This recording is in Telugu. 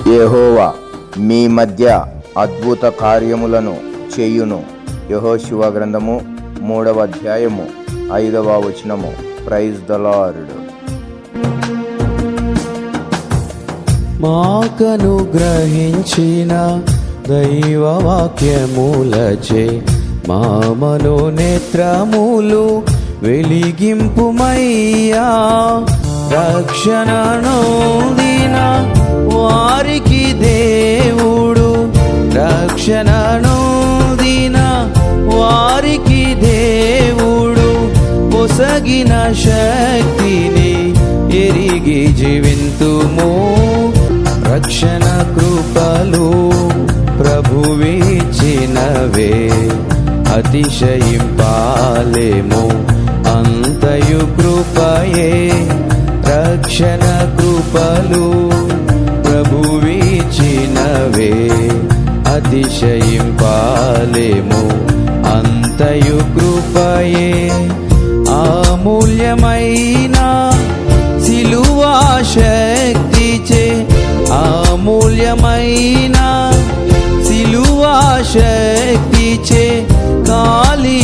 యెహోవా మీ మధ్య అద్భుత కార్యములను చేయును. యెహోషువ గ్రంథము 3వ అధ్యాయము 5వ వచనము. Praise the lord. మాకనుగ్రహించిన దైవ వాక్యములచే మా మనోనేత్రములు వెలిగింపుమయ్యా. రక్షణ నొందిన వారికి దేవుడు, రక్షణ నొందిన వారికి దేవుడు పొసగిన శక్తిని ఎరిగి జీవింతుము. రక్షణ కృపలు ప్రభువిచ్చినవే, అతిశయింపాలేము అంతయు కృపయే. రక్షణ కృపలు ప్రభువిచ్చినవే, అతిశయింపాలేము అంతయు కృపయే. అమూల్యమైన సిలువా శక్తిచే, అమూల్యమైన సిలువా శక్తిచే కాలి